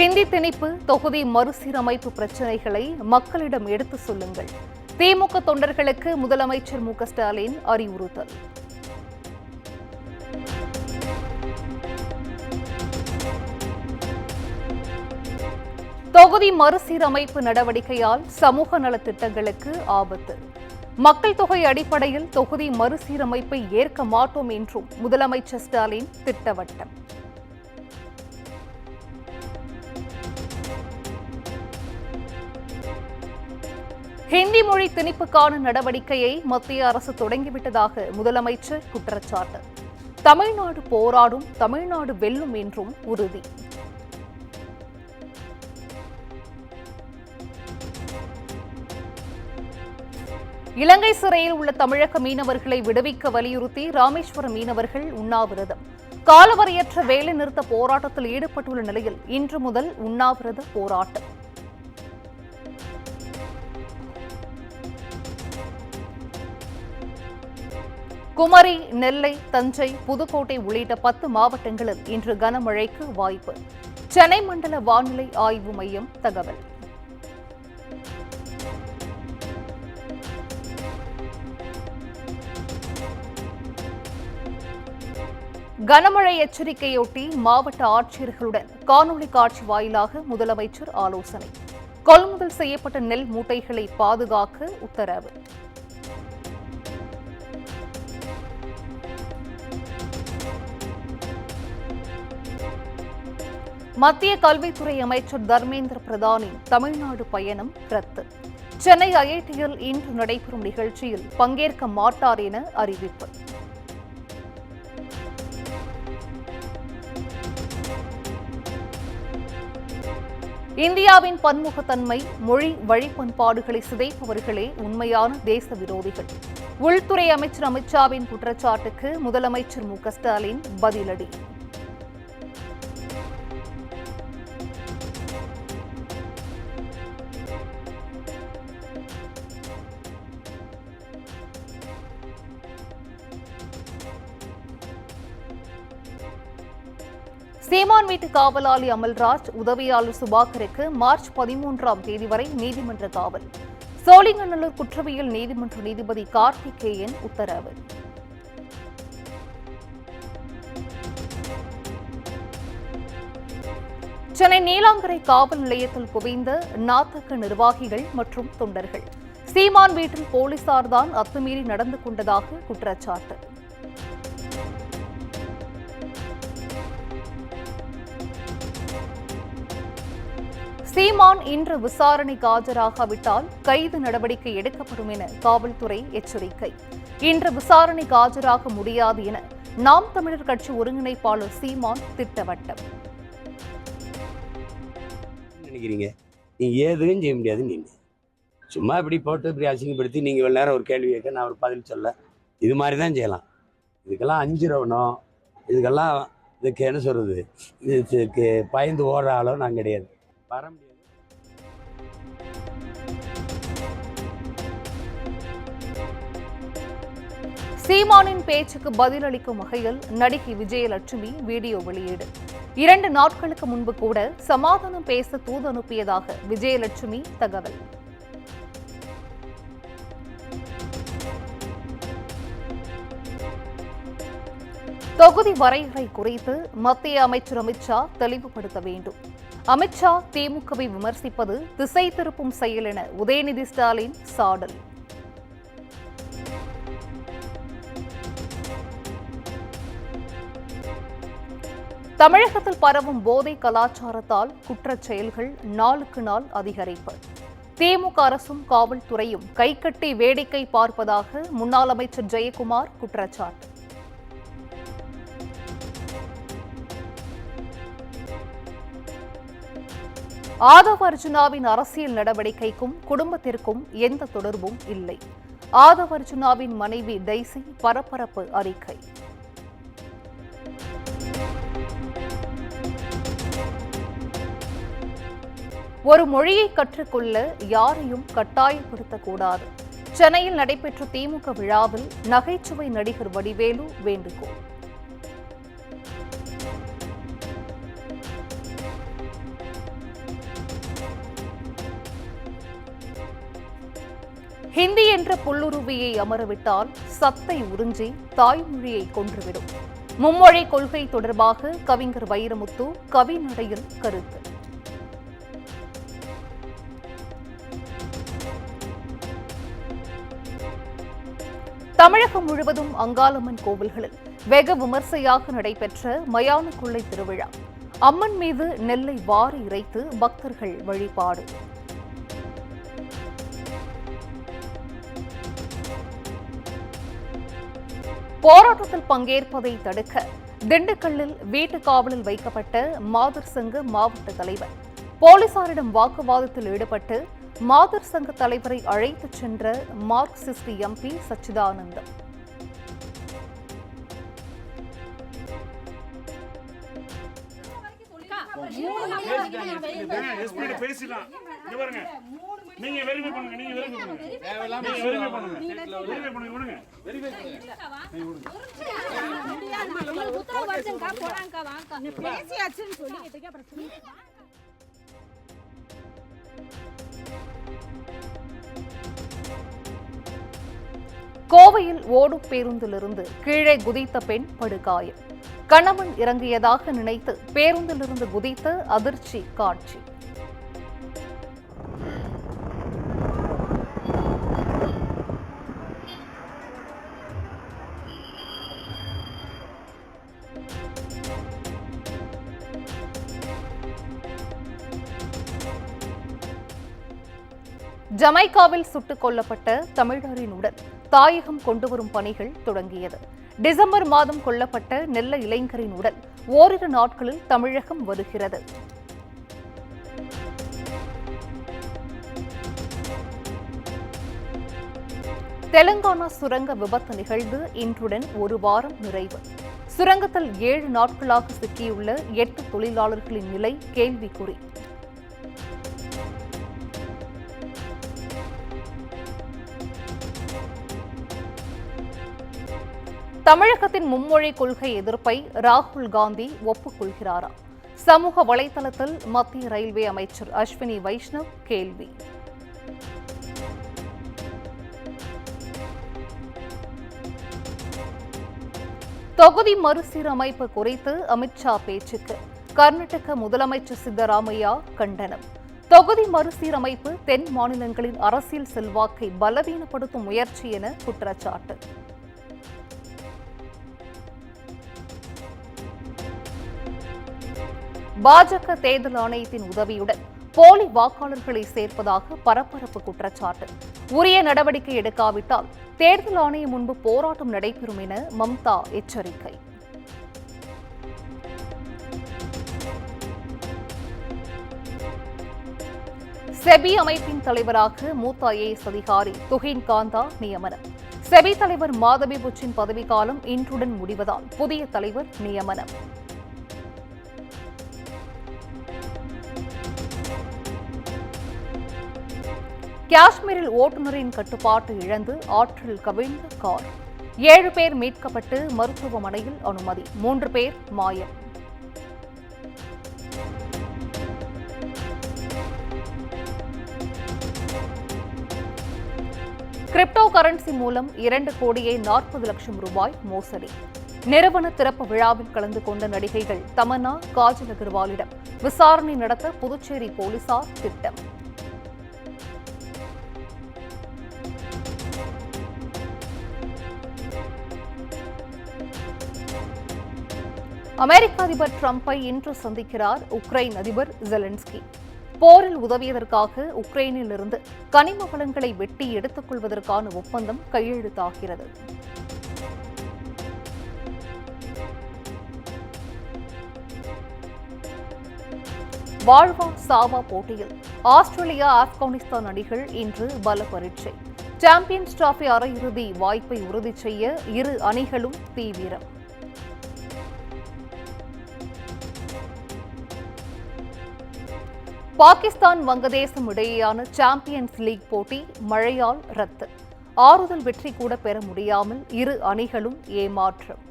ஹிந்தி திணிப்பு, தொகுதி மறுசீரமைப்பு பிரச்சினைகளை மக்களிடம் எடுத்து சொல்லுங்கள். திமுக தொண்டர்களுக்கு முதலமைச்சர் மு க ஸ்டாலின் அறிவுறுத்தல். தொகுதி மறுசீரமைப்பு நடவடிக்கையால் சமூக நலத்திட்டங்களுக்கு ஆபத்து. மக்கள் தொகை அடிப்படையில் தொகுதி மறுசீரமைப்பை ஏற்க மாட்டோம் என்றும் முதலமைச்சர் ஸ்டாலின் திட்டவட்டம். ஹிந்தி மொழி திணிப்புக்கான நடவடிக்கையை மத்திய அரசு தொடங்கிவிட்டதாக முதலமைச்சர் குற்றச்சாட்டு. தமிழ்நாடு போராடும், தமிழ்நாடு வெல்லும் என்றும் உறுதி. இலங்கை சிறையில் உள்ள தமிழக மீனவர்களை விடுவிக்க வலியுறுத்தி ராமேஸ்வரம் மீனவர்கள் உண்ணாவிரதம். காலவரையற்ற வேலைநிறுத்த போராட்டத்தில் ஈடுபட்டுள்ள நிலையில் இன்று முதல் உண்ணாவிரத போராட்டம். குமரி, நெல்லை, தஞ்சை, புதுக்கோட்டை உள்ளிட்ட 10 மாவட்டங்களில் இன்று கனமழைக்கு வாய்ப்பு. சென்னை மண்டல வானிலை ஆய்வு மையம் தகவல். கனமழை எச்சரிக்கையொட்டி மாவட்ட ஆட்சியர்களுடன் காணொலி காட்சி வாயிலாக முதலமைச்சர் ஆலோசனை. கொள்முதல் செய்யப்பட்ட நெல் மூட்டைகளை பாதுகாக்க உத்தரவு. மத்திய கல்வித்துறை அமைச்சர் தர்மேந்திர பிரதானின் தமிழ்நாடு பயணம் ரத்து. சென்னை ஐஐடியில் இன்று நடைபெறும் நிகழ்ச்சியில் பங்கேற்க மாட்டார் என அறிவிப்பு. இந்தியாவின் பன்முகத்தன்மை, மொழி வழி பண்பாடுகளை சிதைப்பவர்களே உண்மையான தேச விரோதிகள். உள்துறை அமைச்சர் அமித் ஷாவின் குற்றச்சாட்டுக்கு முதலமைச்சர் மு க ஸ்டாலின் பதிலடி. சீமான் வீட்டு காவலாளி அமல்ராஜ், உதவியாளர் சுபாகருக்கு மார்ச் 13ஆம் தேதி வரை நீதிமன்ற காவல். சோழிங்கநல்லூர் குற்றவியல் நீதிமன்ற நீதிபதி கார்த்திகேயன் உத்தரவு. சென்னை நீலாங்கரை காவல் நிலையத்தில் குவிந்த நாத்தக நிர்வாகிகள் மற்றும் தொண்டர்கள். சீமான் வீட்டில் போலீசார்தான் அத்துமீறி நடந்து கொண்டதாக குற்றச்சாட்டு. சீமான் இன்று விசாரணைக்கு ஆஜராகாவிட்டால் கைது நடவடிக்கை எடுக்கப்படும் என காவல்துறை எச்சரிக்கை. இன்று விசாரணைக்கு ஆஜராக முடியாது என நாம் தமிழர் கட்சி ஒருங்கிணைப்பாளர் சீமான் திட்டவட்டம். நினைக்கிறீங்க நீங்க ஏதும் செய்ய முடியாது. நீங்க சும்மா இப்படி போட்டு இப்படி அசிங்கப்படுத்தி நீங்க இவ்வளவு நேரம் ஒரு கேள்வி கேட்க நான் ஒரு பதில் சொல்ல, இது மாதிரி தான் செய்யலாம். இதுக்கெல்லாம் அஞ்சிரவணும், இதுக்கெல்லாம் இதுக்கு என்ன சொல்றது, இதுக்கு பயந்து ஓடுற ஆளோ நான் கிடையாது. வர முடியாது. சீமானின் பேச்சுக்கு பதிலளிக்கும் வகையில் நடிகை விஜயலட்சுமி வீடியோ வெளியீடு. 2 நாட்களுக்கு முன்பு கூட சமாதானம் பேச தூது அனுப்பியதாக விஜயலட்சுமி தகவல். தொகுதி வரையறை குறித்து மத்திய அமைச்சர் அமித் ஷா தெளிவுபடுத்த வேண்டும். அமித் ஷா திமுகவை விமர்சிப்பது திசை திருப்பும் செயல் என உதயநிதி ஸ்டாலின் சாடல். தமிழகத்தில் பரவும் போதை கலாச்சாரத்தால் குற்றச் செயல்கள் நாளுக்கு நாள் அதிகரிப்பு. திமுக அரசும் காவல்துறையும் கைகட்டி வேடிக்கை பார்ப்பதாக முன்னாள் அமைச்சர் ஜெயக்குமார் குற்றச்சாட்டு. ஆதவ் அர்ஜுனாவின் அரசியல் நடவடிக்கைக்கும் குடும்பத்திற்கும் எந்த தொடர்பும் இல்லை. ஆதவ் அர்ஜுனாவின் மனைவி டெய்சி பரபரப்பு அறிக்கை. ஒரு மொழியை கற்றுக்கொள்ள யாரையும் கட்டாயப்படுத்தக்கூடாது. சென்னையில் நடைபெற்ற திமுக விழாவில் நகைச்சுவை நடிகர் வடிவேலு வேண்டுகோள். ஹிந்தி என்ற புல்லுருவியை அமரவிட்டால் சத்தை உறிஞ்சி தாய்மொழியை கொன்றுவிடும். மும்மொழி கொள்கை தொடர்பாக கவிஞர் வைரமுத்து கவிநடையில் கருத்து. தமிழகம் முழுவதும் அங்காளம்மன் கோவில்களில் வெகு விமர்சையாக நடைபெற்ற மயான கொள்ளை திருவிழா. அம்மன் மீது நெல்லை வாரி இறைத்து பக்தர்கள் வழிபாடு. போராட்டத்தில் பங்கேற்பதை தடுக்க திண்டுக்கல்லில் வீட்டு காவலில் வைக்கப்பட்ட மாதர் சங்க மாவட்ட தலைவர் போலீசாரிடம் வாக்குவாதத்தில் ஈடுபட்டு மாதர் சங்க தலைவரை அழைத்துச் சென்ற மார்க்சிஸ்ட் எம்பி சச்சிதானந்தம். கோவையில் ஓடும் பேருந்திலிருந்து கீழே குதித்த பெண் படுகாயம். கணவன் இறங்கியதாக நினைத்து பேருந்திலிருந்து குதித்த அதிர்ச்சி காட்சி. ஜமைக்காவில் சுட்டுக் கொல்லப்பட்ட தமிழரின் உடல் தாயகம் கொண்டுவரும் பணிகள் தொடங்கியது. டிசம்பர் மாதம் கொல்லப்பட்ட நெல்லை இளைஞரின் உடல் ஓரிரு நாட்களில் தமிழகம் வருகிறது. தெலங்கானா சுரங்க விபத்து நிகழ்ந்து இன்றுடன் ஒரு வாரம் நிறைவு. சுரங்கத்தில் 7 நாட்களாக சிக்கியுள்ள 8 தொழிலாளர்களின் நிலை கேள்விக்குறி. தமிழகத்தின் மும்மொழி கொள்கை எதிர்ப்பை ராகுல் காந்தி ஒப்புக்கொள்கிறாரா? சமூக வலைதளத்தில் மத்திய ரயில்வே அமைச்சர் அஸ்வினி வைஷ்ணவ் கேள்வி. தொகுதி மறுசீரமைப்பு குறித்து அமித்ஷா பேச்சுக்கு கர்நாடக முதலமைச்சர் சித்தராமையா கண்டனம். தொகுதி மறுசீரமைப்பு தென் மாநிலங்களின் அரசியல் செல்வாக்கை பலவீனப்படுத்தும் முயற்சி என குற்றச்சாட்டு. பாஜக தேர்தல் ஆணையத்தின் உதவியுடன் போலி வாக்காளர்களை சேர்ப்பதாக பரபரப்பு குற்றச்சாட்டு. உரிய நடவடிக்கை எடுக்காவிட்டால் தேர்தல் ஆணையம் முன்பு போராட்டம் நடைபெறும் என மம்தா எச்சரிக்கை. செபி அமைப்பின் தலைவராக மூத்த ஐஏஎஸ் அதிகாரி துஹின் காந்தா நியமனம். செபி தலைவர் மாதவி புச்சின் பதவிக்காலம் இன்றுடன் முடிவதால் புதிய தலைவர் நியமனம். காஷ்மீரில் ஓட்டுநரின் கட்டுப்பாட்டு இழந்து ஆற்றில் கவிழ்ந்த கார். 7 பேர் மீட்கப்பட்டு மருத்துவமனையில் அனுமதி. 3 பேர் மாயம். கிரிப்டோ கரன்சி மூலம் 2 கோடியே 40 லட்சம் ரூபாய் மோசடி. நிறுவன திறப்பு விழாவில் கலந்து கொண்ட நடிகைகள் தமன்னா, காஜல் அகர்வாலிடம் விசாரணை நடத்த புதுச்சேரி போலீசார் திட்டம். அமெரிக்க அதிபர் டிரம்பை இன்று சந்திக்கிறார் உக்ரைன் அதிபர் ஜெலன்ஸ்கி. போரில் உதவியதற்காக உக்ரைனிலிருந்து கனிம வளங்களை வெட்டி எடுத்துக் கொள்வதற்கான ஒப்பந்தம் கையெழுத்தாகிறது. வாழ்வா சாவா போட்டியில் ஆஸ்திரேலியா, ஆப்கானிஸ்தான் அணிகள் இன்று பல பரீட்சை. சாம்பியன்ஸ் டிராபி அரையிறுதி வாய்ப்பை உறுதி செய்ய இரு அணிகளும் தீவிரம். பாகிஸ்தான் வங்கதேசம் இடையேயான சாம்பியன்ஸ் லீக் போட்டி மழையால் ரத்து. ஆறுதல் வெற்றி கூட பெற முடியாமல் இரு அணிகளும் ஏமாற்றம்.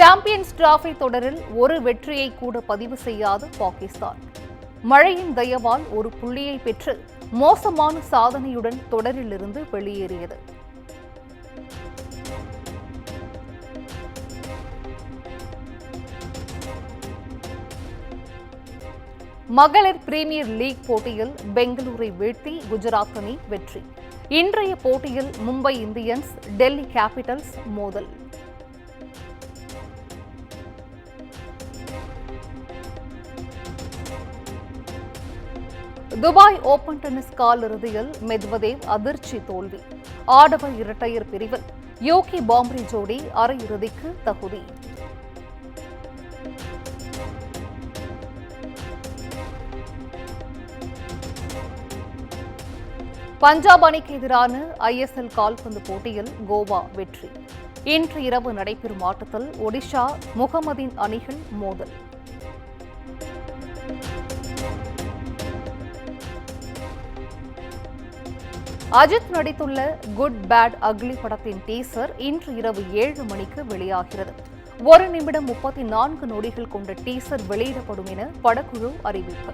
சாம்பியன்ஸ் டிராபி தொடரில் ஒரு வெற்றியை கூட பதிவு செய்யாத பாகிஸ்தான் மழையின் தயவால் ஒரு புள்ளியை பெற்று மோசமான சாதனையுடன் தொடரிலிருந்து வெளியேறியது. மகளிர் பிரீமியர் லீக் போட்டியில் பெங்களூரை வீழ்த்தி குஜராத் அணி வெற்றி. இன்றைய போட்டியில் மும்பை இந்தியன்ஸ், டெல்லி கேபிட்டல்ஸ் மோதல். துபாய் ஓபன் டென்னிஸ் காலிறுதியில் மெத்வதேவ் அதிர்ச்சி தோல்வி. ஆடவர் இரட்டையர் பிரிவில் யோகி பாம்ரி ஜோடி அரையிறுதிக்கு தகுதி. பஞ்சாப் அணிக்கு எதிரான ISL கால்பந்து போட்டியில் கோவா வெற்றி. இன்று இரவு நடைபெறும் ஆட்டத்தில் ஒடிஷா, முகமதின் அணிகள் மோதல். அஜித் நடித்துள்ள குட் பேட் அக்லி படத்தின் டீசர் இன்று இரவு 7 மணிக்கு வெளியாகிறது. 1 நிமிடம் 34 நொடிகள் கொண்ட டீசர் வெளியிடப்படும் என படக்குழு அறிவிப்பு.